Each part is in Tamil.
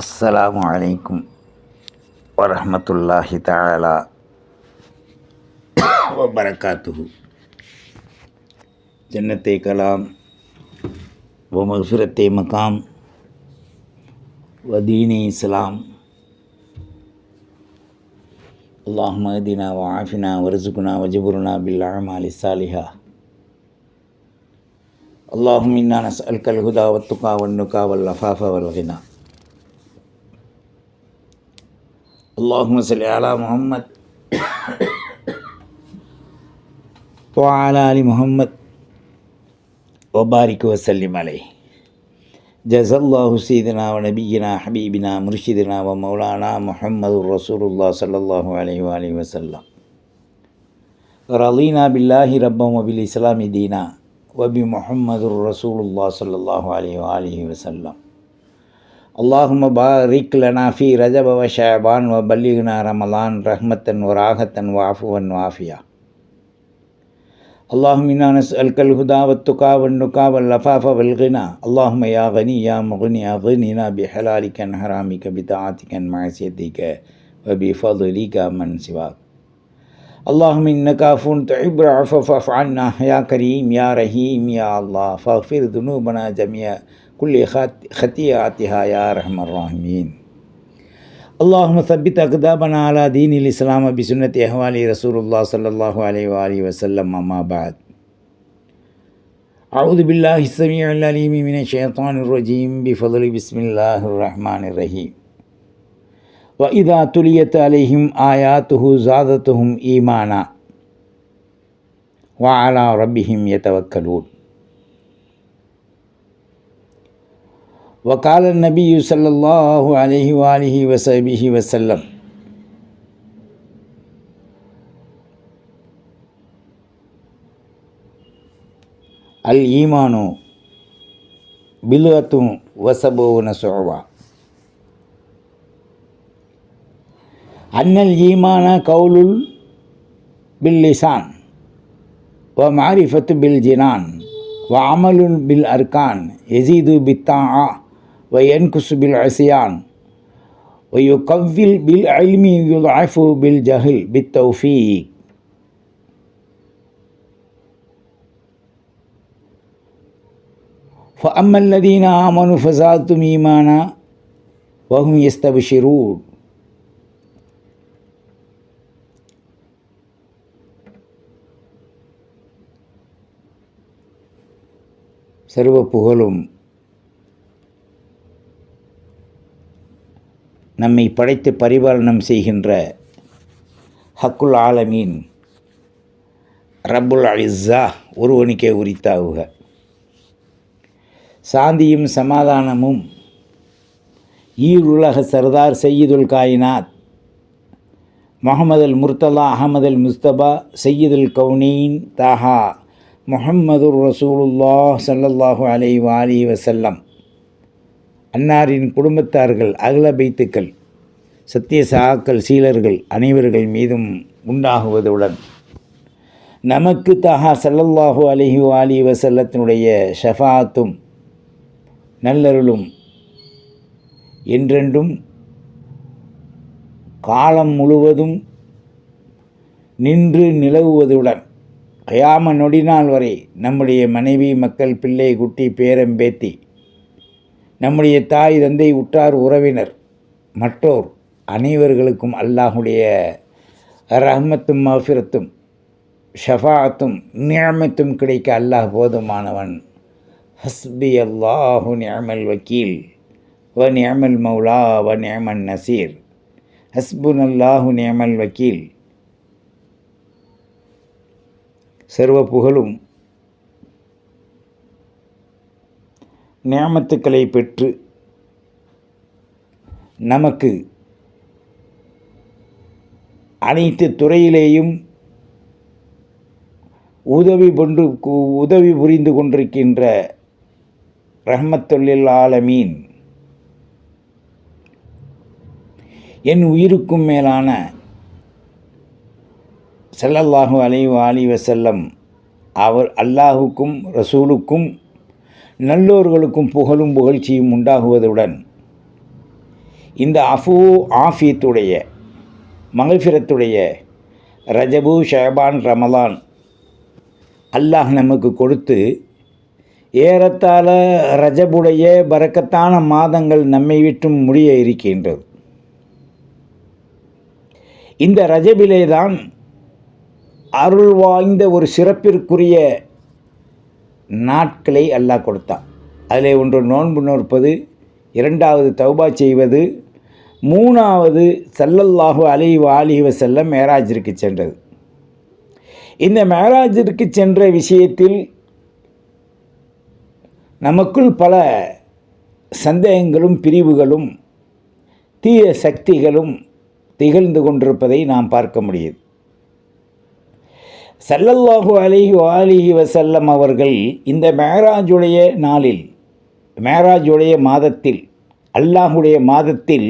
அஸ்ஸலாமு அலைக்கும் வரஹ்மத்துல்லாஹி தஆலா வபரகாத்துஹு. ஜன்னத்தே கலாம் வ மக்ஃபிரத்தே மகாம் வ தீனே இஸ்லாம். அல்லாஹும்ம ஹ்தினா வ ஆஃபினா வர்ஸுக்னா வஜ்புர்னா பில் அமாலி ஸாலிஹா. அல்லாஹும்ம இன்னா நஸ்அலுக்கல் ஹுதா வத் துகா வன் நுகா வல் அஃபாஃப வல் கினா. அல்லாஹும்ம ஸல்லி அலா முஹம்மத் வ அலா ஆலி முஹம்மத் வ பாரிக் வ ஸல்லிம் அலைஹி. ஜஸல்லாஹு சய்யிதனா வ நபியினா ஹபீபினா முர்ஷிதினா வ மௌலானா முஹம்மதுர் ரசூலுல்லாஹ் ஸல்லல்லாஹு அலைஹி வ ஆலிஹி வஸல்லம். ரலீனா பில்லாஹி ரப்பன் வ பில் இஸ்லாமி தீனா வ பி முஹம்மதுர் ரசூலுல்லாஹ் ஸல்லல்லாஹு அலைஹி வ ஆலிஹி வஸல்லம். அல்லாஹும்ம பாரிக் லனா ஃபீ ரஜப வ ஷஅபான் வ பல்லிக்னா ரமலான் ரஹ்மத்தன் வ ராஹத்தன் வ அஃபுவன் வ ஆஃபியா. அல்லாஹும்ம இன்னா நஸ்அலுக்கல் ஹுதா வத் துகா வன் நுகா வல் அஃபாஃப வல் கினா. அல்லாஹும்ம யா கனி யா முக்னி அக்னினா பி ஹலாலிக அன் ஹராமிக பி தஆத்திக அன் மஅசியதிக வ பி ஃபضலிக மன் சிவாக். அல்லாஹும்ம இன்னக அஃபுன் துஹிப்புல் அஃவ ஃபஅஃபு அன்னா யா கரீம் யா ரஹீம் யா அல்லாஹ் ஃபக்ஃபிர் துனூபனா ஜமீஅ குல்லி ஹத்தியாத்திஹா யா அர்ஹமர் ராஹிமீன். அல்லாஹும்ம சப்பித் அக்தாபனா அலா தீனில் இஸ்லாம் பி சுன்னத்தி அஹ்வாலி ரசூலுல்லாஹ் ஸல்லல்லாஹு அலைஹி வ ஆலிஹி வஸல்லம். அம்மா பஅத். அஊது பில்லாஹி ஸமீஇல் அலீம் மினஷ் ஷைத்தானிர் ரஜீம் பிஃபضலி பிஸ்மில்லாஹிர் ரஹ்மானிர் ரஹீம். வ இதா துலியத் அலைஹிம் ஆயாத்துஹு ஸாதத்துஹும் ஈமானா வ அலா ரப்பிஹிம் யதவக்கலூன். وقال النبي صلى الله عليه وآله وصحبه وسلم الإيمان بضعة وسبعون شعبة. أن الإيمان قول باللسان ومعرفة بالجنان وعمل بالأركان يزيد بالطاعة وينقص بالعصيان ويقوّل بالعلم يضعف بالجهل بالتوفيق. فأما الذين آمنوا فزادتهم إيمانا وهم يستبشرون. சர்வ புகழும் நம்மை படைத்து பரிபாலனம் செய்கின்ற ஹக்குல் ஆலமீன் ரப்புல் இஸ்ஸா ஒருவனுக்கே உரித்தாவுக. சாந்தியும் சமாதானமும் ஈருலக சர்தார் சையீதுல் காயினாத் முஹம்மதுல் முர்த்தலா அஹமதுல் முஸ்தபா சையீதுல் கவுனீன் தாஹா முஹம்மதுர் ரசூலுல்லாஹ் ஸல்லல்லாஹு அலைஹி வ ஆலிஹி வஸல்லம் அன்னாரின் குடும்பத்தார்கள் அஹ்ல பைத்துக்கள் சத்திய சகாக்கள் சீலர்கள் அனைவர்கள் மீதும் உண்டாகுவதுடன் நமக்கு தஹா ஸல்லல்லாஹு அலைஹி வ ஆலிஹி வஸல்லத்தினுடைய ஷஃபாஅத்தும் நல்லருளும் என்றென்றும் காலம் முழுவதும் நின்று நிலவுவதுடன் கயாம நொடிநாள் வரை நம்முடைய மனைவி மக்கள் பிள்ளை குட்டி பேரம்பேத்தி நம்முடைய தாய் தந்தை உற்றார் உறவினர் மற்றோர் அனைவர்களுக்கும் அல்லாஹுடைய ரஹ்மத்தும் மஃபிரத்தும் ஷஃபாஅத்தும் நிஅமத்தும் கிடைக்க அல்லாஹ் போதுமானவன். ஹஸ்பி அல்லாஹு நிஅமல் வக்கீல் வ நிஅமல் மௌலா வ நிஅமன் நசீர். ஹஸ்புனல்லாஹு நிஅமல் வக்கீல். சர்வ புகழும் நிஅமத்துக்களை பெற்று நமக்கு அனைத்து துறையிலேயும் உதவி புரிந்து கொண்டிருக்கின்ற ரஹ்மத்துல் ஆலமீன் என் உயிருக்கும் மேலான ஸல்லல்லாஹு அலைஹி வ ஆலிஹி வஸல்லம் அவர் அல்லாஹுக்கும் ரசூலுக்கும் நல்லோர்களுக்கும் புகழும் புகழ்ச்சியும் உண்டாகுவதுடன் இந்த ஆஃபியத்துடைய மகஃபிரத்துடைய ரஜபு ஷஅபான் ரமலான் அல்லாஹ் நமக்கு கொடுத்து ஏறத்தாழ ரஜபுடைய பரக்கத்தான மாதங்கள் நம்மை விட்டும் முடிய இருக்கின்றது. இந்த ரஜபிலே தான் அருள் வாய்ந்த ஒரு சிறப்பிற்குரிய நாட்களை அல்லாஹ் கொடுத்தான். அதில் ஒன்று நோன்பு நோற்பது, இரண்டாவது தௌபா செய்வது, மூணாவது ஸல்லல்லாஹு அலைஹி வஸல்லம் மேராஜிற்கு சென்றது. இந்த மேராஜிற்கு சென்ற விஷயத்தில் நமக்குள் பல சந்தேகங்களும் பிரிவுகளும் தீய சக்திகளும் திகழ்ந்து கொண்டிருப்பதை நாம் பார்க்க முடியுது. ஸல்லல்லாஹு அலைஹி வஸல்லம் அவர்கள் இந்த மேராஜுடைய நாளில், மேராஜுடைய மாதத்தில், அல்லாஹுடைய மாதத்தில்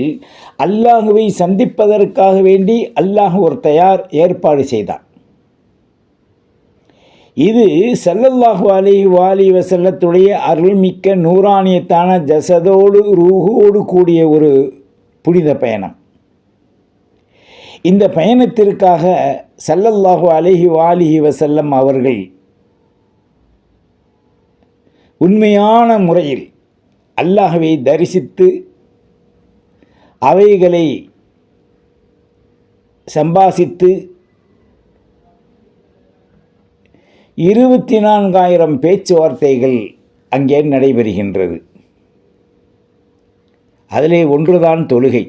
அல்லாஹுவை சந்திப்பதற்காக வேண்டி அல்லாஹ் ஒரு ஏற்பாடு செய்தார். இது ஸல்லல்லாஹு அலைஹி வஸல்லத்துடைய அருள்மிக்க நூறானியத்தான ஜசதோடு ரூஹோடு கூடிய ஒரு புனித பயணம். இந்த பயணத்திற்காக ஸல்லல்லாஹு அலைஹி வஸல்லம் அவர்கள் உண்மையான முறையில் அல்லாஹ்வை தரிசித்து அவைகளை சம்பாசித்து 24,000 பேச்சுவார்த்தைகள் அங்கே நடைபெறுகின்றது. அதிலே ஒன்றுதான் தொழுகை.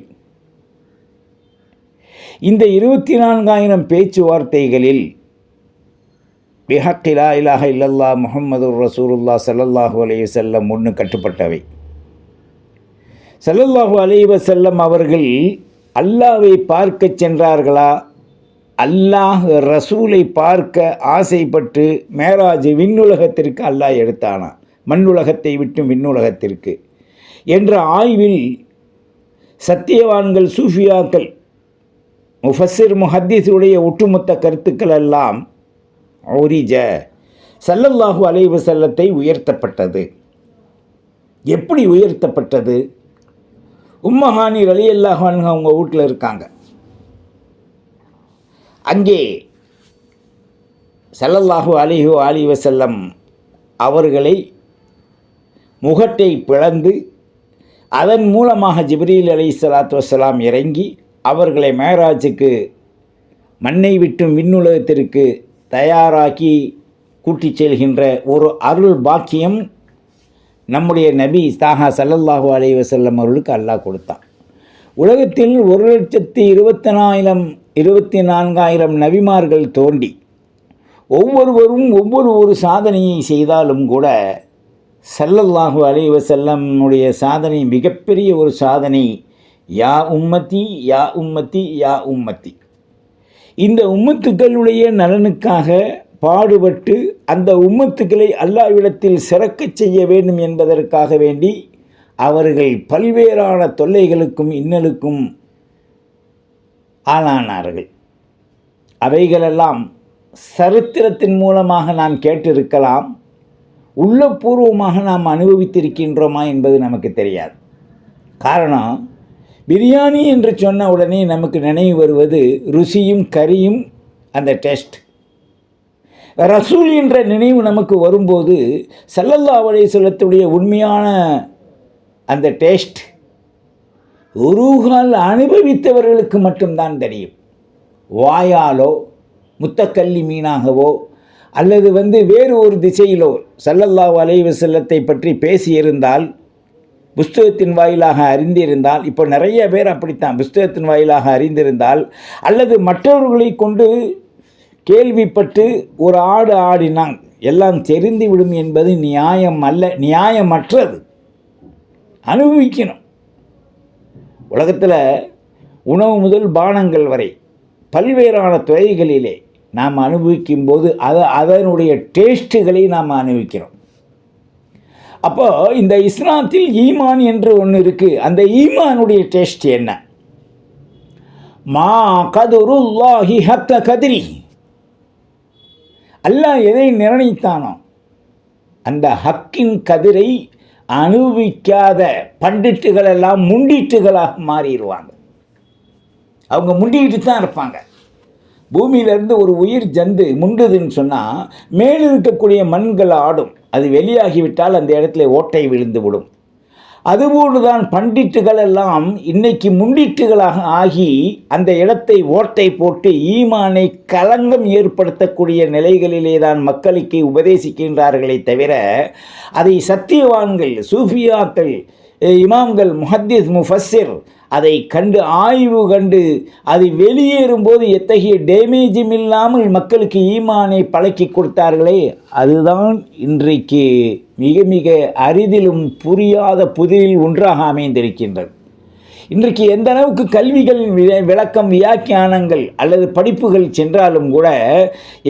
இந்த 24,000 பேச்சுவார்த்தைகளில் பிஹக்கி லா இலாஹ இல்லல்லாஹ் முஹம்மதுர் ரசூலுல்லாஹ் ஸல்லல்லாஹு அலைஹி வஸல்லம் ஒன்று கட்டுப்பட்டவை. ஸல்லல்லாஹு அலைஹி வஸல்லம் அவர்கள் அல்லாஹ்வை பார்க்க சென்றார்களா, அல்லாஹ் ரசூலை பார்க்க ஆசைப்பட்டு மேராஜ் விண்ணுலகத்திற்கு அல்லாஹ் எடுத்தானா, மண்ணுலகத்தை விட்டு விண்ணுலகத்திற்கு என்ற ஆய்வில் சத்தியவான்கள், சூஃபியாக்கள், முஃபஸ்ஸிர், முஹத்திஸுடைய ஒட்டுமொத்த கருத்துக்கள் எல்லாம் உரிஜ ஸல்லல்லாஹு அலைஹி வஸல்லத்தை உயர்த்தப்பட்டது. எப்படி உயர்த்தப்பட்டது? உம்மஹானி ரலியல்லாஹு அன்ஹா அவங்க வீட்டில் இருக்காங்க. அங்கே ஸல்லல்லாஹு அலைஹி வஸல்லம் அவர்களை முகட்டை பிளந்து அதன் மூலமாக ஜிப்ரீல் அலைஹிஸ்ஸலாத்து வஸ்ஸலாம் இறங்கி அவர்களை மேராஜுக்கு மண்ணை விட்டும் விண்ணுலகத்திற்கு தயாராக்கி கூட்டிச் செல்கின்ற ஒரு அருள் பாக்கியம் நம்முடைய நபி ஸல்லல்லாஹு அலைஹி வஸல்லம் அவர்களுக்கு அல்லாஹ் கொடுத்தான். உலகத்தில் 1,24,000 நபிமார்கள் தோன்றி ஒவ்வொருவரும் ஒவ்வொரு சாதனையை செய்தாலும் கூட ஸல்லல்லாஹு அலைஹி வஸல்லமுடைய சாதனை மிகப்பெரிய ஒரு சாதனை. யா உம்மத்தி யா உம்மத்தி யா உம்மத்தி. இந்த உம்மத்துக்களுடைய நலனுக்காக பாடுபட்டு அந்த உம்மத்துக்களை அல்லாஹ்விடத்தில் சிறக்கச் செய்ய வேண்டும் என்பதற்காக வேண்டி அவர்கள் பல்வேறான தொல்லைகளுக்கும் இன்னலுக்கும் ஆளானார்கள். அவைகளெல்லாம் சரித்திரத்தின் மூலமாக நாம் கேட்டிருக்கலாம், உள்ளபூர்வமாக நாம் அனுபவித்திருக்கின்றோமா என்பது நமக்கு தெரியாது. காரணம், பிரியாணி என்று சொன்ன உடனே நமக்கு நினைவு வருவது ருசியும் கறியும், அந்த டேஸ்ட். ரசூல் என்ற நினைவு நமக்கு வரும்போது ஸல்லல்லாஹு அலைஹி வஸல்லத்துடைய உண்மையான அந்த டேஸ்ட் உருகால் அனுபவித்தவர்களுக்கு மட்டும்தான் தெரியும். வாயாலோ முத்தக்கல்லி மீனாகவோ அல்லது வேறு ஒரு திசையிலோ ஸல்லல்லாஹு அலைஹி வஸல்லத்தை பற்றி பேசியிருந்தால், புஸ்தகத்தின் வாயிலாக அறிந்திருந்தால், இப்போ நிறைய பேர் அப்படித்தான் புஸ்தகத்தின் வாயிலாக அறிந்திருந்தால் அல்லது மற்றவர்களை கொண்டு கேள்விப்பட்டு ஒரு ஆடு ஆடினான் எல்லாம் தெரிந்துவிடும் என்பது நியாயம் அல்ல, நியாயமற்றது. அனுபவிக்கணும். உலகத்தில் உணவு முதல் பானங்கள் வரை பல்வேறான துறைகளிலே நாம் அனுபவிக்கும் போது அதனுடைய டேஸ்ட்டுகளை நாம் அனுபவிக்கிறோம். அப்போ இந்த இஸ்லாத்தில் ஈமான் என்று ஒன்று இருக்குது. அந்த ஈமானுடைய டேஸ்ட் என்ன? மா கதுருல்லாஹி ஹக்க கதிரி. அல்லாஹ் எதை நிர்ணயித்தானோ அந்த ஹக்கின் கதிரை அனுபவிக்காத பண்டிட்டுகள் எல்லாம் முண்டிட்டுகளாக மாறிடுவாங்க. அவங்க முண்டிக்கிட்டு தான் இருப்பாங்க. பூமியிலேருந்து ஒரு உயிர் ஜந்து முண்டுதுன்னு சொன்னால் மேல் இருக்கக்கூடிய மண்கள் ஆடும். அது வெளியாகிவிட்டால் அந்த இடத்துல ஓட்டை விழுந்து விடும். அதுபோன்று தான் பண்டிட்டுகள் எல்லாம் இன்னைக்கு முண்டிட்டுகளாக ஆகி அந்த இடத்தை ஓட்டை போட்டு ஈமானை களங்கம் ஏற்படுத்தக்கூடிய நிலைகளிலே தான் மக்களுக்கு உபதேசிக்கின்றார்களே தவிர அதை சத்தியவான்கள், சூஃபியாக்கள், இமாம்கள், முஹத்திஸ், முஃபஸ்ஸிர் அதை கண்டு ஆய்வு கண்டு அது வெளியேறும்போது எத்தகைய டேமேஜும் இல்லாமல் மக்களுக்கு ஈமானை பழக்கி கொடுத்தார்களே, அதுதான் இன்றைக்கு மிக மிக அரிதிலும் புரியாத புதிரில் ஒன்றாக அமைந்திருக்கின்றது. இன்றைக்கு எந்த அளவுக்கு கல்விகள் விளக்கம், வியாக்கியானங்கள் அல்லது படிப்புகள் சென்றாலும் கூட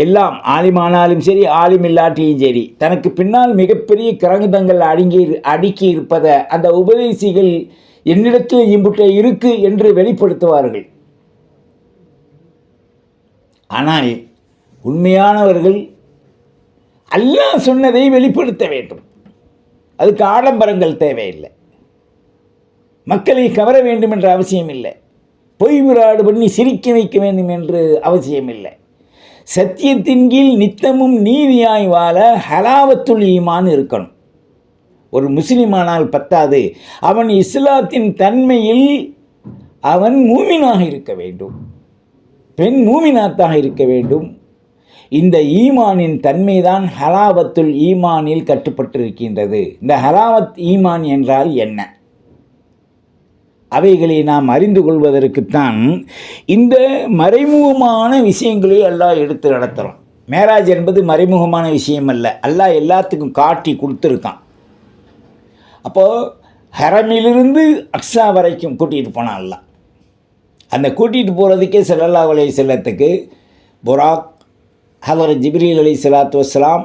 எல்லாம் ஆலிமானாலும் சரி, ஆலிம் இல்லாட்டியும் சரி, தனக்கு பின்னால் மிகப்பெரிய கிரகதங்கள் அடுக்கி இருப்பதை அந்த உபதேசிகள் என்னிடத்தில் இம்புட்டே இருக்கு என்று வெளிப்படுத்துவார்கள். ஆனால் உண்மையானவர்கள் அல்லாஹ் சொன்னதை வெளிப்படுத்த வேண்டும். அதுக்கு ஆடம்பரங்கள் தேவையில்லை, மக்களை கவர வேண்டும் என்ற அவசியம் இல்லை, பொய் விராடு பண்ணி சிரிக்க வைக்க வேண்டும் என்று அவசியம் இல்லை. சத்தியத்தின் கீழ் நித்தமும் நீதியாய் வாழ ஹலாவத்துல் ஈமான் இருக்கணும். ஒரு முஸ்லிமானால் பத்தாது, அவன் இஸ்லாத்தின் தன்மையில் அவன் மூமினாக இருக்க வேண்டும், பெண் மூமினாத்தாக இருக்க வேண்டும். இந்த ஈமானின் தன்மைதான் ஹலாவத்துல் ஈமானில் கட்டுப்பட்டிருக்கின்றது. இந்த ஹலாவத் ஈமான் என்றால் என்ன? அவைகளை நாம் அறிந்து கொள்வதற்குத்தான் இந்த மறைமுகமான விஷயங்களை அல்லாஹ் எடுத்து நடத்துகிறோம். மேராஜ் என்பது மறைமுகமான விஷயம் அல்ல, அல்லாஹ் எல்லாத்துக்கும் காட்டி கொடுத்துருக்கான். அப்போது ஹரமிலிருந்து அக்ஸா வரைக்கும் கூட்டிகிட்டு போனான் அல்லாஹ். அந்த கூட்டிகிட்டு போகிறதுக்கே ஸல்லல்லாஹு அலைஹி வஸல்லத்துக்கு புராக், ஹதரத் ஜிப்ரீல் அலைஹிஸ்ஸலாத்து வஸ்ஸலாம்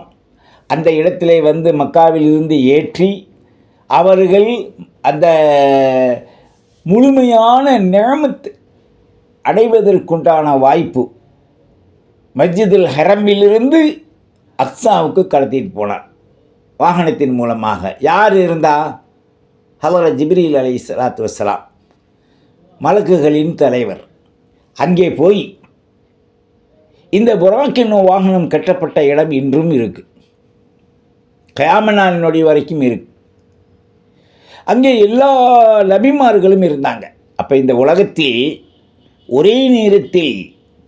அந்த இடத்திலே வந்து மக்காவிலிருந்து ஏற்றி அவர்கள் அந்த முழுமையான நிஅமத் அடைவதற்குண்டான வாய்ப்பு மஸ்ஜிதுல் ஹரமிலிருந்து அக்ஸாவுக்கு கடத்திட்டு போனார் வாகனத்தின் மூலமாக. யார் இருந்தா? ஹதரத் ஜிப்ரீல் அலைஹிஸ்ஸலாத்து வஸ்ஸலாம், மலக்குகளின் தலைவர். அங்கே போய் இந்த புராக் என்னும் வாகனம் கட்டப்பட்ட இடம் இன்றும் இருக்குது, கியாமத் நாளினுடைய வரைக்கும் இருக்கு. அங்கே எல்லா நபிமார்களும் இருந்தாங்க. அப்போ இந்த உலகத்தில் ஒரே நேரத்தில்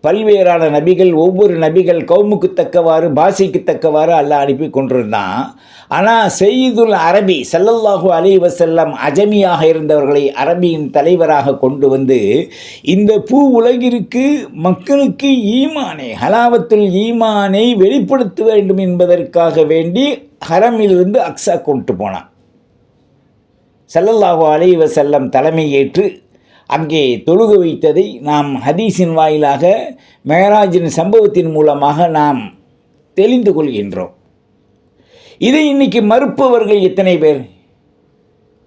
பல்வேறான நபிகள், ஒவ்வொரு நபிகள் கௌமுக்கு தக்கவாறு, பாஷைக்கு தக்கவாறு அல்லாஹ் அனுப்பி கொண்டிருந்தான். ஆனால் சையதுல் அரபி ஸல்லல்லாஹு அலைஹி வஸல்லம் அஜமியாக இருந்தவர்களை அரபியின் தலைவராக கொண்டு வந்து இந்த பூ உலகிற்கு மக்களுக்கு ஈமானை, ஹலாவத்துல் ஈமானை வெளிப்படுத்த வேண்டும் என்பதற்காக வேண்டி ஹரமிலிருந்து அக்ஸா கொண்டு போனான். ஸல்லல்லாஹு அலைஹி வஸல்லம் தலைமை ஏற்று அங்கே தொழுக வைத்ததை நாம் ஹதீஸின் வாயிலாக மேராஜின் சம்பவத்தின் மூலமாக நாம் தெளிந்து கொள்கின்றோம். இதை இன்னைக்கு மறுப்பவர்கள் எத்தனை பேர்?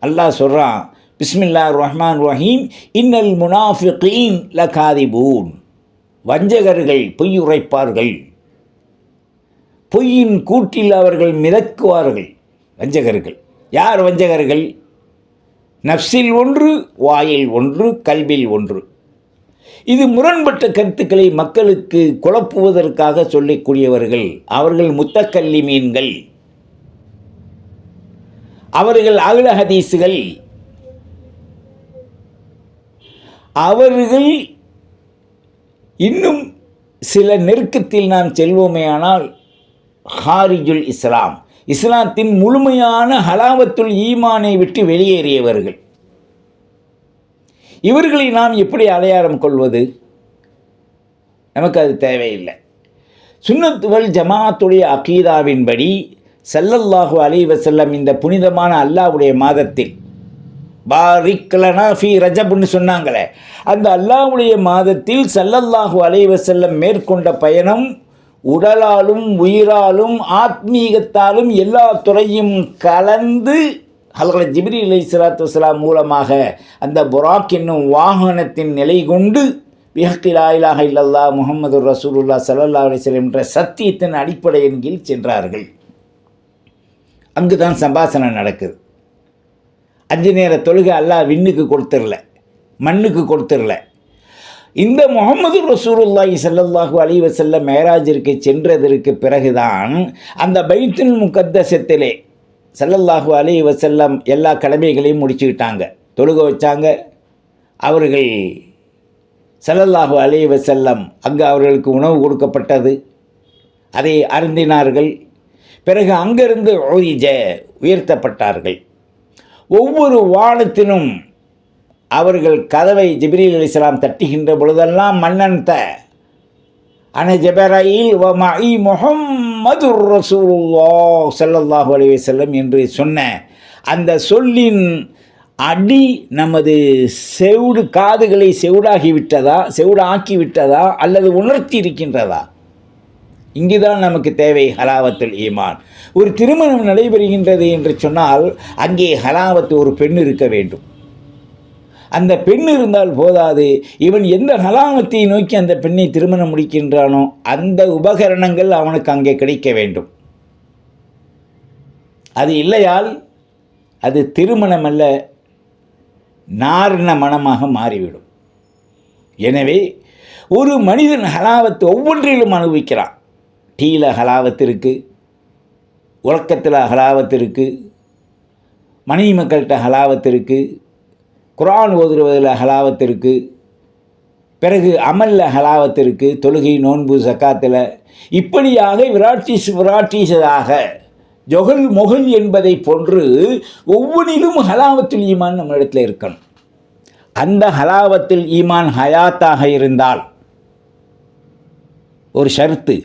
அல்லாஹ் சொல்கிறான், பிஸ்மில்லாஹிர் ரஹ்மான் ரஹீம், இன்னல் முனாஃபிகீன் லகாதிபூன். வஞ்சகர்கள் பொய் உரைப்பார்கள், பொய்யின் கூட்டில் அவர்கள் மிதக்குவார்கள். வஞ்சகர்கள் யார்? வஞ்சகர்கள் நஃப்ஸில் ஒன்று, வாயில் ஒன்று, கல்பில் ஒன்று. இது முரண்பட்ட கருத்துக்களை மக்களுக்கு குழப்புவதற்காக சொல்லக்கூடியவர்கள். அவர்கள் முத்தக்கல்லிமீன்கள், அவர்கள் அஹ்ல ஹதீஸுகள். அவர்கள் இன்னும் சில நெருக்கத்தில் நாம் செல்வோமேயானால் ஹாரிஜுல் இஸ்லாம், இஸ்லாத்தின் முழுமையான ஹலாவத்துல் ஈமானை விட்டு வெளியேறியவர்கள். இவர்களை நாம் எப்படி அடையாளம் கொள்வது? நமக்கு அது தேவையில்லை. சுன்னத் வல் ஜமாஅத்துடைய அகீதாவின்படி ஸல்லல்லாஹு அலைஹி வஸல்லம் இந்த புனிதமான அல்லாஹ்வுடைய மாதத்தில் பாரிக் லனா ஃபீ ரஜப்னு சொன்னாங்களே, அந்த அல்லாஹ்வுடைய மாதத்தில் ஸல்லல்லாஹு அலைஹி வஸல்லம் மேற்கொண்ட பயணம் உடலாலும் உயிராலும் ஆத்மீகத்தாலும் எல்லா துறையும் கலந்து ஹதரத் ஜிப்ரீல் அலைஹிஸ்ஸலாத்து வஸ்ஸலாம் மூலமாக அந்த புராக் என்னும் வாகனத்தின் நிலை கொண்டு பிஹக்கி லா இலாஹ இல்லல்லாஹ் முஹம்மது ரசூலுல்லாஹ் ஸல்லல்லாஹு அலைஹி வஸல்லம் என்ற சத்தியத்தின் அடிப்படையின் கீழ் சென்றார்கள். அங்குதான் சம்பாஷணை நடக்குது. 5 நேர தொழுகை அல்லாஹ் விண்ணுக்கு கொடுத்துடல, மண்ணுக்கு கொடுத்துடல. இந்த முஹம்மது ரசூலுல்லாஹி ஸல்லல்லாஹு அலைஹி வஸல்லம் மேராஜிற்கு சென்றதற்கு பிறகுதான் அந்த பைத்துல் முகத்தஸத்திலே ஸல்லல்லாஹு அலைஹி வஸல்லம் எல்லா கடமைகளையும் முடிச்சுக்கிட்டாங்க. தொழுகை வச்சாங்க. அவர்கள் ஸல்லல்லாஹு அலைஹி வஸல்லம் அங்கு அவர்களுக்கு உணவு கொடுக்கப்பட்டது, அதை அருந்தினார்கள். பிறகு அங்கிருந்து உயர்த்தப்பட்டார்கள். ஒவ்வொரு வானத்திலும் அவர்கள் கதவை ஜிப்ரீல் அலைஹிஸ்ஸலாம் தட்டுகின்ற பொழுதெல்லாம் மன்னன்த அன ஜபராயில் வ மஇ முஹம்மதுர் ரசூலுல்லாஹ் ஸல்லல்லாஹு அலைஹி வஸல்லம் என்று சொன்ன அந்த சொல்லின் அடி நமது காதுகளை செவிடாக்கி விட்டதா அல்லது உணர்த்தி இருக்கின்றதா? இங்குதான் நமக்கு தேவை ஹலாவத்துல் ஈமான். ஒரு திருமணம் நடைபெறுகின்றது என்று சொன்னால் அங்கே ஹலாவத்து ஒரு பெண் இருக்க வேண்டும். அந்த பெண் இருந்தால் போதாது, இவன் எந்த ஹலாவத்தை நோக்கி அந்த பெண்ணை திருமணம் முடிக்கின்றானோ அந்த உபகரணங்கள் அவனுக்கு அங்கே கிடைக்க வேண்டும். அது இல்லையால் அது திருமணம் அல்ல, நாரண மனமாக மாறிவிடும். எனவே ஒரு மனிதன் ஹலாவத்து ஒவ்வொன்றிலும் அனுபவிக்கிறான். டீயில் ஹலாவத்து இருக்குது, உறக்கத்தில் ஹலாவத்து இருக்குது, மனைவி மக்கள்கிட்ட ஹலாவத்து இருக்குது, குர்ஆன் ஓதுவதில் ஹலாவத்து இருக்குது, பிறகு அமலில் ஹலாவத்து இருக்குது, தொழுகை நோன்பு ஜக்காத்தில், இப்படியாக விராட்டிசதாக ஜொகல் மொகல் என்பதை போன்று ஒவ்வொன்றிலும் ஹலாவத்துல் ஈமான் நம்ம இடத்துல இருக்கணும். அந்த ஹலாவத்துல் ஈமான் ஹயாத்தாக இருந்தால் ஒரு ஷர்த்து,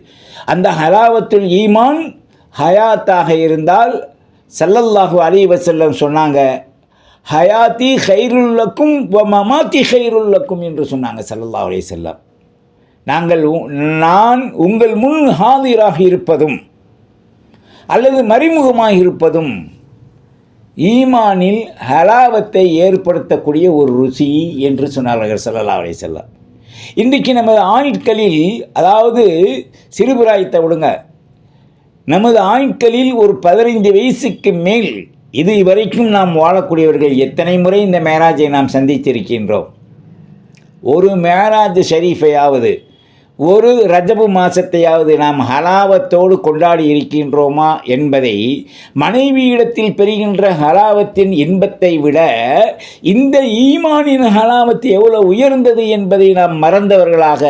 அந்த ஹலாவத்துல் ஈமான் ஹயாத்தாக இருந்தால் ஸல்லல்லாஹு அலைஹி வஸல்லம் சொன்னாங்க, ஹயாத்தி ஹைருல்லக்கும் வ மமாத்தி ஹைருல்லக்கும் என்று சொன்னாங்க ஸல்லல்லாஹு அலைஹி வஸல்லம். நான் உங்கள் முன் ஹாதிராக இருப்பதும் அல்லது மறைமுகமாக இருப்பதும் ஈமானில் ஹலாவத்தை ஏற்படுத்தக்கூடிய ஒரு ருசி என்று சொன்னார்கள் ஸல்லல்லாஹு அலைஹி வஸல்லம். இன்றைக்கு நமது ஆயுட்களில், அதாவது சிறுபிராயத்தை விடுங்க, நமது ஆயுட்களில் ஒரு 15 வயசுக்கு மேல் இது வரைக்கும் நாம் வாழக்கூடியவர்கள் எத்தனை முறை இந்த மேராஜை நாம் சந்தித்திருக்கின்றோம்? ஒரு மேராஜ் ஷரீஃபையாவது, ஒரு ரஜபு மாதத்தையாவது நாம் ஹலாவத்தோடு கொண்டாடி இருக்கின்றோமா என்பதை, மனைவியிடத்தில் பெறுகின்ற ஹலாவத்தின் இன்பத்தை விட இந்த ஈமானின் ஹலாவத்து எவ்வளவு உயர்ந்தது என்பதை நாம் மறந்தவர்களாக,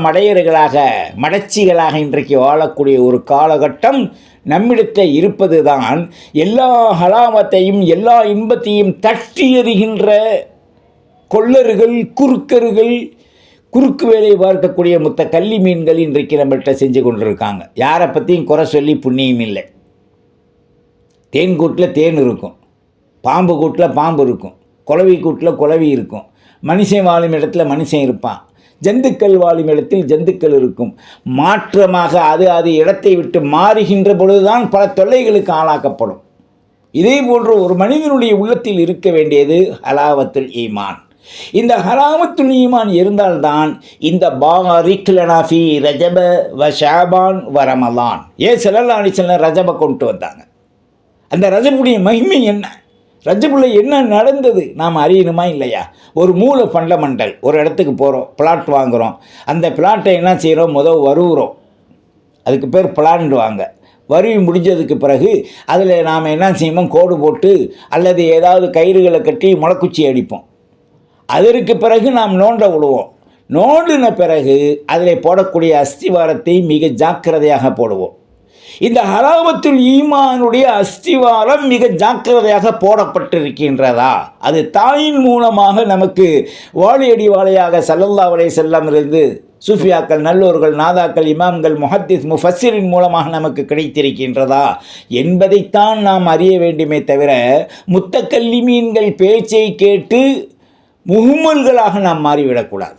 மடையர்களாக, மடச்சிகளாக இன்றைக்கு வாழக்கூடிய ஒரு காலகட்டம் நம்மிடத்தில் இருப்பது தான் எல்லா ஹலாவத்தையும் எல்லா இன்பத்தையும் தட்டி எறிகின்ற கொள்ளர்கள், குறுக்கர்கள், குறுக்கு வேலை பார்க்கக்கூடிய கள்ளி மீன்கள் இன்றைக்கு நம்மள்கிட்ட செஞ்சு கொண்டிருக்காங்க. யாரை பற்றியும் குறை சொல்லி புண்ணியம் இல்லை. தேன் கூட்டில் தேன் இருக்கும், பாம்பு கூட்டில் பாம்பு இருக்கும், குளவி கூட்டில் குளவி இருக்கும், மனுஷன் வாழும் இடத்துல மனுஷன் இருப்பான், ஜந்துக்கள் வாழும் இடத்தில் ஜந்துக்கள் இருக்கும். மாற்றமாக அது இடத்தை விட்டு மாறுகின்ற பொழுதுதான் பல தொல்லைகளுக்கு ஆளாக்கப்படும். இதே போன்று ஒரு மனிதனுடைய உள்ளத்தில் இருக்க வேண்டியது ஹலாவத்துல் ஈமான். இந்த ஹலாவத்துல் ஈமான் இருந்தால்தான் இந்த பாரிக் லனா ஃபீ ரஜப வ ஷஅபான் வ ரமலான், ஸல்லல்லாஹு அலைஹி வஸல்லம் ரஜபை கொண்டு வந்தாங்க. அந்த ரஜபுடைய மகிமை என்ன, ரஜபுல என்ன நடந்தது நாம் அறியணுமா இல்லையா? ஒரு மூல ஃபண்டமெண்டல், ஒரு இடத்துக்கு போகிறோம், பிளாட் வாங்குகிறோம், அந்த பிளாட்டை என்ன செய்கிறோம், வருகிறோம், அதுக்கு பேர் பிளான்டுவாங்க. வருவி முடிஞ்சதுக்கு பிறகு அதில் நாம் என்ன செய்வோம், கோடு போட்டு அல்லது ஏதாவது கயிறுகளை கட்டி முளைக்குச்சி அடிப்போம். அதற்கு பிறகு நாம் நோண்ட விடுவோம். நோண்டின பிறகு அதில் போடக்கூடிய அஸ்திவாரத்தை மிக ஜாக்கிரதையாக போடுவோம். இந்த ஹலாவத்துல் ஈமானுடைய அஸ்திவாரம் மிக ஜாக்கிரதையாக போடப்பட்டிருக்கின்றதா? அது தாயின் மூலமாக நமக்கு வாழையடி வாழையாக ஸல்லல்லாஹு அலைஹி வஸல்லம் இருந்து சூஃபியாக்கள், நல்லோர்கள், நாதாக்கள், இமாம்கள், முஹத்திஸ், முஃபஸ்ஸிரின் மூலமாக நமக்கு கிடைத்திருக்கின்றதா என்பதைத்தான் நாம் அறிய வேண்டுமே தவிர முத்தக்கல்லிமீன்கள் பேச்சை கேட்டு முஹ்மல்களாக நாம் மாறிவிடக்கூடாது,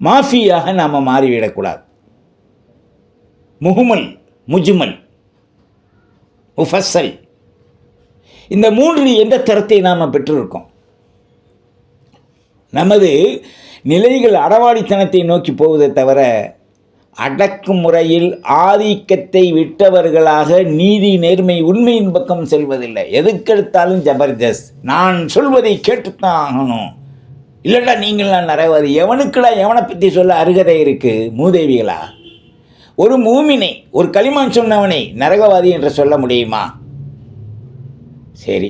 மாஃபியாக நாம் மாறிவிடக்கூடாது. முஹ்மல், முஜ்மல், முஃபஸ்ஸல், இந்த மூன்றில் எந்த தரத்தை நாம் பெற்றிருக்கோம்? நமது நிலைகள் அறவாடித்தனத்தை நோக்கி போவதை தவிர அடக்குமுறையில் ஆதிக்கத்தை விட்டவர்களாக நீதி நேர்மை உண்மையின் பக்கம் செல்வதில்லை. எதுக்கெடுத்தாலும் ஜபர்தஸ்த், நான் சொல்வதை கேட்டுத்தான் ஆகணும், இல்லைடா நீங்களாம் நரகவாதி. எவனுக்குடா எவனை பற்றி சொல்ல அருகதை இருக்குது? மூதேவிகளா? ஒரு மூமினை, ஒரு களிமான் சொன்னவனை நரகவாதி என்று சொல்ல முடியுமா? சரி,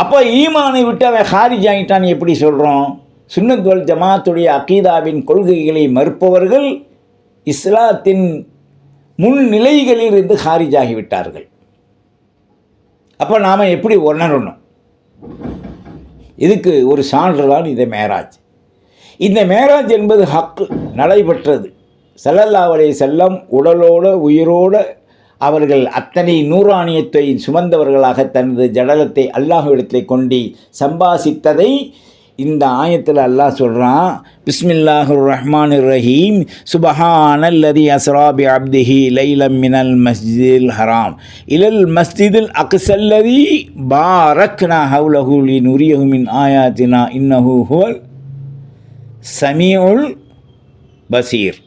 அப்போ ஈமானை விட்டு அவன் ஹாரிஜ் ஆகிட்டான்னு எப்படி சொல்கிறோம்? சுன்னத் வல் ஜமாத்துடைய அகீதாவின் கொள்கைகளை மறுப்பவர்கள் இஸ்லாத்தின் முன்னிலைகளில் இருந்து ஹாரிஜ் ஆகிவிட்டார்கள். அப்போ நாம் எப்படி உணரணும்? இதுக்கு ஒரு சான்று தான் இந்த மேராஜ். இந்த மேராஜ் என்பது ஹக்கு, நடைபெற்றது. ஸல்லல்லாஹு அலைஹி வஸல்லம் உடலோடு உயிரோடு அவர்கள் அத்தனை நூறானியத்தை சுமந்தவர்களாக தனது ஜடலத்தை அல்லாஹ்விடத்தில் கொண்டு சம்பாசித்ததை இந்த ஆயத்தில் அல்லாஹ் சொல்கிறான். பிஸ்மில்லாஹிர் ரஹ்மானிர் ரஹீம். சுபஹானல்லதி அஸ்ரா பி அப்திஹி லைலம் மினல் மஸ்ஜிதில் ஹராம் இலல் மஸ்ஜிதில் அக்ஸல்லதி பாரக்னா ஹவ்லஹு லினுரியஹு மின் ஆயாத்தினா இன்னஹு ஹுவல் சமீஉல் பசீர்.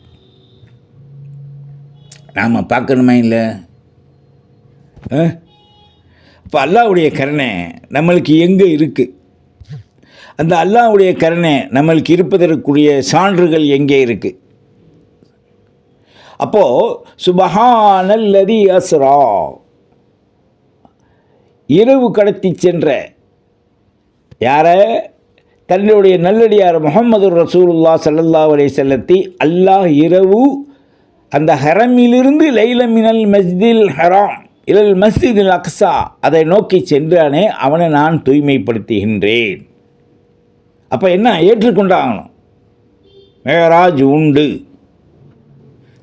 நாம் பார்க்கணுமா இல்லை? இப்போ அல்லாஹ்வுடைய கருணை நம்மளுக்கு எங்கே இருக்குது? அந்த அல்லாஹ்வுடைய கருணை நம்மளுக்கு இருப்பதற்குரிய சான்றுகள் எங்கே இருக்குது? அப்போது சுபஹானல்லதி அஸ்ரா, இரவு கடத்தி சென்ற யாரை? தன்னுடைய நல்லடியார் முஹம்மது ரசூலுல்லாஹ் ஸல்லல்லாஹு அலைஹி வஸல்லத்தை அல்லாஹ் இரவு அந்த ஹரமிலிருந்து லைல மினல் மஸ்ஜிதில் ஹராம் இலல் மஸ்ஜிதில் அக்ஸா அதை நோக்கி சென்றானே அவனை நான் தூய்மைப்படுத்துகின்றேன். அப்போ என்ன ஏற்றுக்கொண்டாகணும்? மேராஜ் உண்டு,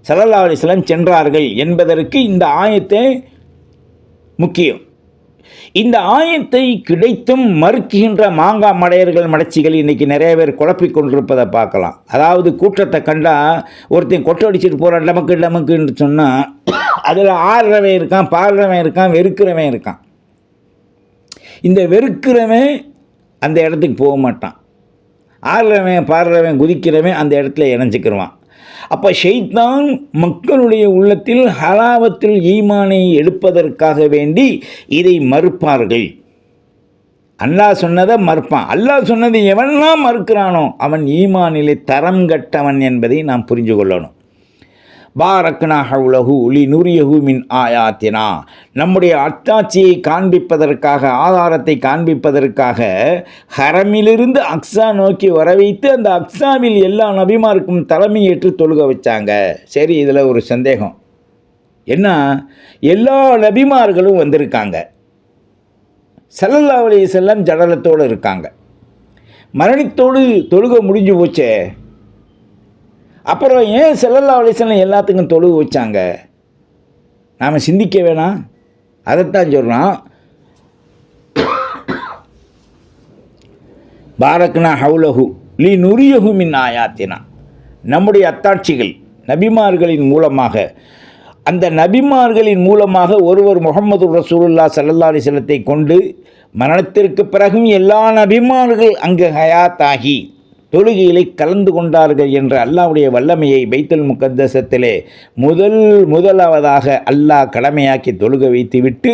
ஸல்லல்லாஹு அலைஹி வஸல்லம் சென்றார்கள் என்பதற்கு இந்த ஆயத்தை முக்கியம். இந்த ஆயத்தை கிடைத்தும் மறுக்கின்ற மாங்காய் மடையர்கள் மடச்சிகள் இன்றைக்கி நிறைய பேர் குழப்பிக் கொண்டிருப்பதை பார்க்கலாம். அதாவது கூட்டத்தை கண்டால் ஒருத்தன் கொட்டை அடிச்சுட்டு போகிறான் நமக்குன்னு சொன்னால் அதில் ஆடுறவன் இருக்கான், பாடுறவன் இருக்கான், வெறுக்கிறவன் இருக்கான். இந்த வெறுக்கிறவன் அந்த இடத்துக்கு போக மாட்டான், ஆடுறவன் பாடுறவன் குதிக்கிறவன் அந்த இடத்துல இணைஞ்சிக்கிடுவான். அப்போ ஷைத்தான் மக்களுடைய உள்ளத்தில் ஹலாவத்தில் ஈமானை எடுப்பதற்காக வேண்டி இதை மறுப்பார்கள். அல்லாஹ் சொன்னதை மறுப்பான். அல்லாஹ் சொன்னதை எவன்லாம் மறுக்கிறானோ அவன் ஈமானிலே தரம் கட்டவன் என்பதை நாம் புரிஞ்சு கொள்ளணும். பாரக்னா ஹவ்லஹு லினுரியஹு மின் ஆயாத்தினா, நம்முடைய அத்தாட்சியை காண்பிப்பதற்காக, ஆதாரத்தை காண்பிப்பதற்காக ஹரமிலிருந்து அக்ஸா நோக்கி வர வைத்து அந்த அக்ஸாவில் எல்லா நபிமாருக்கும் தலைமையேற்று தொழுக வச்சாங்க. சரி, இதில் ஒரு சந்தேகம் என்ன? எல்லா நபிமார்களும் வந்திருக்காங்க, ஸல்லல்லாஹு அலைஹி வஸல்லம் ஜடலத்தோடு இருக்காங்க, மரணித்தோடு தொழுக முடிஞ்சு போச்சே, அப்புறம் ஏன் ஸல்லல்லாஹு அலைஹி வஸல்லம் எல்லாத்துக்கும் தொழுக வச்சாங்க? நாம் சிந்திக்க வேணாம்? அதைத்தான் சொல்கிறான். பாரக்னா ஹவ்லஹு லினுரியஹு மின் ஆயாத்தினா, நம்முடைய அத்தாட்சிகள் நபிமார்களின் மூலமாக, அந்த நபிமார்களின் மூலமாக ஒருவர் முஹம்மது ரசூலுல்லாஹ் ஸல்லல்லாஹு அலைஹி வஸல்லத்தை கொண்டு மரணத்திற்கு பிறகும் எல்லா நபிமார்கள் அங்கு ஹயாத்தாகி தொழுகையிலே கலந்து கொண்டார்கள் என்ற அல்லாஹ்வுடைய வல்லமையை பைத்துல் முகத்தஸத்திலே முதலாவதாக அல்லாஹ் கடமையாக்கி தொழுக வைத்துவிட்டு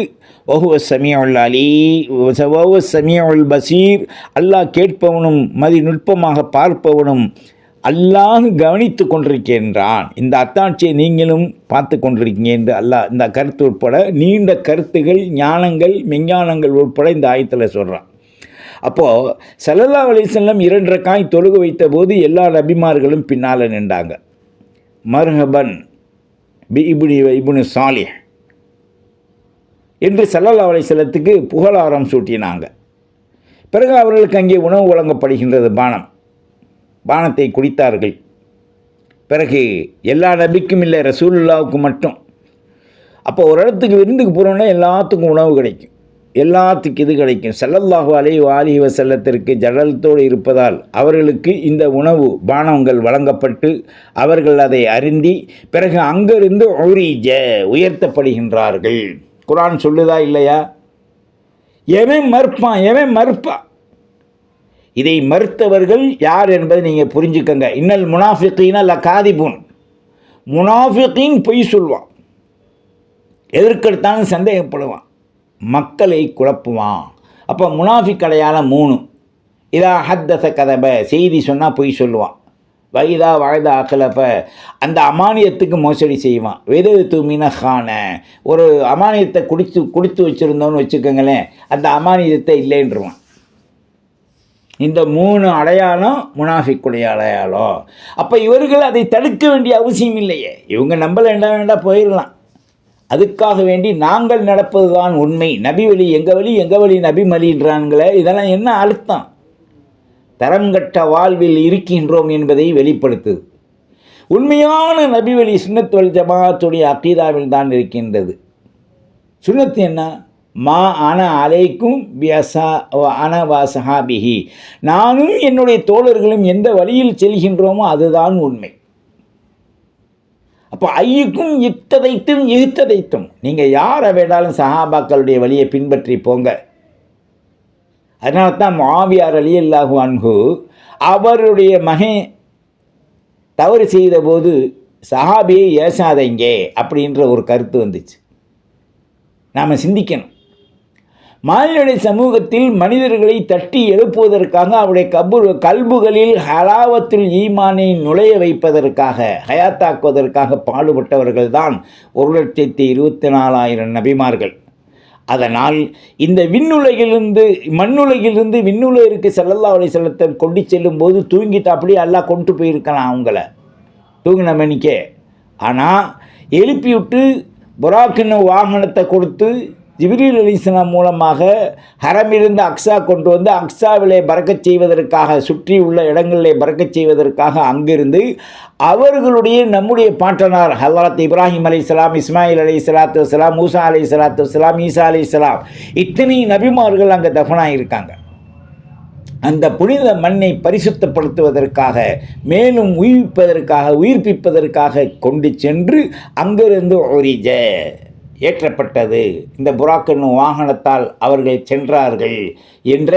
வஹுவ ஸமீஉல் அலீம் வஹுவ ஸமீஉல் பஸீர், அல்லாஹ் கேட்பவனும் மதிநுட்பமாக பார்ப்பவனும் அல்லாஹ் கவனித்து கொண்டிருக்கின்றான். இந்த அத்தாட்சியை நீங்களும் பார்த்து கொண்டிருக்கீங்க என்று அல்லாஹ் இந்த கருத்து உட்பட நீண்ட கருத்துகள், ஞானங்கள், மெஞ்ஞானங்கள் உட்பட இந்த ஆயத்தில் சொல்கிறான். அப்போது ஸல்லல்லாஹு அலைஹி வஸல்லம் 2 ரக்காய் தொழுக வைத்த போது எல்லா நபிமார்களும் பின்னால் நின்றாங்க. மர்ஹபன் பி இப்னு சாலிஹ் என்று ஸல்லல்லாஹு அலைஹி வஸல்லத்துக்கு புகழாரம் சூட்டினாங்க. பிறகு அவர்களுக்கு அங்கே உணவு வழங்கப்படுகின்றது, பானத்தை குடித்தார்கள். பிறகு எல்லா நபிக்கும் இல்லை, ரசூலுல்லாவுக்கு மட்டும். அப்போ ஒரு இடத்துக்கு விருந்துக்கு போகிறோன்னா எல்லாத்துக்கும் உணவு கிடைக்கும், எல்லாத்துக்கும் இது கிடைக்கும். ஸல்லல்லாஹு அலைஹி வஸல்லத்திற்கு ஜடலத்தோடு இருப்பதால் அவர்களுக்கு இந்த உணவு பானங்கள் வழங்கப்பட்டு அவர்கள் அதை அருந்தி பிறகு அங்கிருந்து உயர்த்தப்படுகின்றார்கள். குர்ஆன் சொல்லுதா இல்லையா? எவன் மறுப்பான்? இதை மறுத்தவர்கள் யார் என்பதை நீங்கள் புரிஞ்சுக்கங்க. இன்னல் முனாஃபிகீன லகாதிபுன், முனாஃபிகீன் பொய் சொல்வான், எதற்கெடுத்தாலும் சந்தேகப்படுவான், மக்களை குழப்புவான். அப்போ முனாஃபிக் அடையாளம் 3. இதா ஹத்தஸ கதப, செய்தி சொன்னால் பொய் சொல்லுவான். வைதா வாழ்த அகலப, அந்த அமானியத்துக்கு மோசடி செய்வான். வெது மினஹான, ஒரு அமானியத்தை குடித்து வச்சுருந்தோன்னு வச்சுக்கோங்களேன், அந்த அமானியத்தை இல்லைன்றுவான். இந்த 3 அடையாளம் முனாஃபிக்குடைய அடையாளம். அப்போ இவர்கள் அதை தடுக்க வேண்டிய அவசியம் இல்லையே. இவங்க நம்பல வேண்டாம் போயிடலாம். அதுக்காக வேண்டி நாங்கள் நடப்பது தான் உண்மை, நபி வழி எங்கள் வழி நபி மலின்றான்களே, இதெல்லாம் என்ன அர்த்தம்? தரங்கட்ட வாழ்வில் இருக்கின்றோம் என்பதை வெளிப்படுத்துது. உண்மையான நபி வழி சுன்னத் வல் ஜமாஅத்துடைய அகீதாவில் தான் இருக்கின்றது. சுன்னத்து என்ன? மா அன அலைக்கும் பியசா அன வா சஹாபிஹி, நானும் என்னுடைய தோழர்களும் எந்த வழியில் செல்கின்றோமோ அதுதான் உண்மை. அப்போ ஐயுக்கும் இத்ததைத்தும் நீங்கள் யாரை வேண்டாலும் சஹாபாக்களுடைய வழியை பின்பற்றி போங்க. அதனால தான் முஆவியா ரலியல்லாஹு அன்ஹு அவருடைய மகன் தவறு செய்த போது சஹாபியை ஏசாதைங்க அப்படின்ற ஒரு கருத்து வந்துச்சு. நாம் சிந்திக்கணும். மாநில சமூகத்தில் மனிதர்களை தட்டி எழுப்புவதற்காக அவருடைய கல்புகளில் ஹலாவத்துல் ஈமானை நுழைய வைப்பதற்காக, ஹயாத்தாக்குவதற்காக பாடுபட்டவர்கள் தான் 1,24,000 நபிமார்கள். அதனால் இந்த மண்ணுலகிலிருந்து விண்ணுலகிற்கு ஸல்லல்லாஹு அலைஹி வஸல்லம் கொண்டு செல்லும் போது தூங்கிட்டு அப்படியே அல்லாஹ் கொண்டு போயிருக்கலாம் அவங்கள தூங்கின மணிக்கே. ஆனால் எழுப்பி விட்டு புராக்கின் வாகனத்தை கொடுத்து ஜிப்ரீல் அலைஹிஸ்ஸலாம் மூலமாக ஹரமிலிருந்து அக்ஸா கொண்டு வந்து அக்ஸாவிலே பறக்கச் செய்வதற்காக, சுற்றி உள்ள இடங்களிலே பறக்கச் செய்வதற்காக அங்கிருந்து அவர்களுடைய நம்முடைய பாட்டனார் ஹஸரத் இப்ராஹிம் அலைஹிஸ்ஸலாம், இஸ்மாயில் அலைஹிஸ்ஸலாத்து வஸ்ஸலாம், மூசா அலைஹிஸ்ஸலாத்து வஸ்ஸலாம், ஈசா அலைஹிஸ்ஸலாம், இத்தனை நபிமார்கள் அங்கே தஃபனாயிருக்காங்க. அந்த புனித மண்ணை பரிசுத்தப்படுத்துவதற்காக, மேலும் உயிர்ப்பிப்பதற்காக கொண்டு சென்று அங்கிருந்து உரிஜ ஏற்றப்பட்டது. இந்த புராக்கன் வாகனத்தால் அவர்கள் சென்றார்கள் என்ற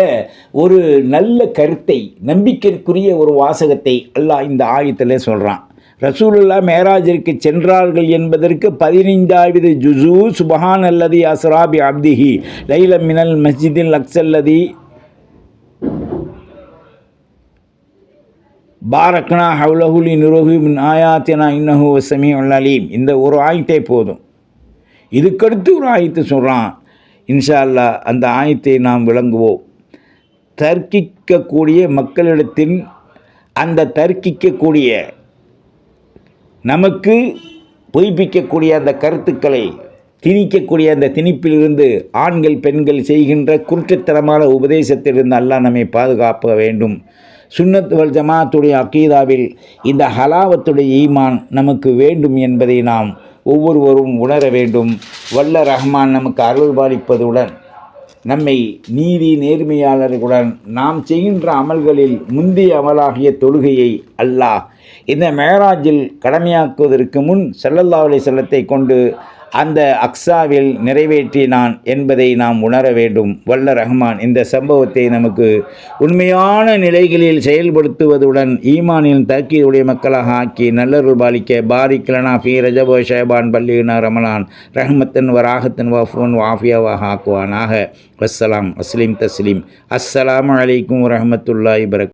ஒரு நல்ல கருத்தை, நம்பிக்கைக்குரிய ஒரு வாசகத்தை அல்லாஹ் இந்த ஆயத்தில் சொல்கிறான். ரசூலுல்லாஹ் மேராஜிற்கு சென்றார்கள் என்பதற்கு 15வது ஜுஸு சுபஹான் அல்லதி அஸ்ராபி அப்திஹி லைலம் மினல் மஸ்ஜிதில் அக்ஸல்லதி பாரக்னா ஹவுலஹுலி நிரோஹி மின் ஆயாத்தினா இன்னஹு வஸமீஉல் அலீம். இந்த ஒரு ஆயத்தே போதும். இதுக்கடுத்து ஒரு ஆயத்தை சொல்கிறான். இன்ஷா அல்லாஹ் அந்த ஆயத்தை நாம் விளங்குவோம். தர்க்கிக்கக்கூடிய மக்களிடத்தில் அந்த தர்க்கிக்கக்கூடிய நமக்கு பொய்ப்பிக்கக்கூடிய அந்த கருத்துக்களை திணிக்கக்கூடிய அந்த திணிப்பிலிருந்து ஆண்கள் பெண்கள் செய்கின்ற குருட்டுத்தனமான உபதேசத்திலிருந்து அல்லாஹ் நம்மை பாதுகாக்க வேண்டும். சுன்னத் வல் ஜமாஅத்துடைய அகீதாவில் இந்த ஹலாவத்துடைய ஈமான் நமக்கு வேண்டும் என்பதை நாம் ஒவ்வொருவரும் உணர வேண்டும். வல்ல ரஹ்மான் நமக்கு அருள் பாலிப்பதுடன் நம்மை நீதி நேர்மையாளர்களுடன் நாம் செய்கின்ற அமல்களில் முந்தைய அமலாகிய தொழுகையை அல்லாஹ் இந்த மேராஜில் கடமையாக்குவதற்கு முன் ஸல்லல்லாஹு அலைஹி வஸல்லம் கொண்டு அந்த அக்ஸாவில் நிறைவேற்றினான் என்பதை நாம் உணர வேண்டும். வல்ல ரஹ்மான் இந்த சம்பவத்தை நமக்கு உண்மையான நிலைகளில் செயல்படுத்துவதுடன் ஈமானின் தக்கீதுடைய மக்களாக ஆக்கி நல்லருள் பாலிக்க பாரிக் லனா ஃபீ ரஜப் வ ஷஅபான் பல்லிக்னா ரமலான் ரஹ்மத்தன் வ ராஹத்தன் வ அஃவன் வ ஆஃபியாவாக ஆக்குவானாக. வஸ்ஸலாம் அஸ்லீம் தஸ்லீம். அஸ்ஸலாமு அலைக்கும் வரஹ்மத்துல்லாஹி வபரகாத்துஹு.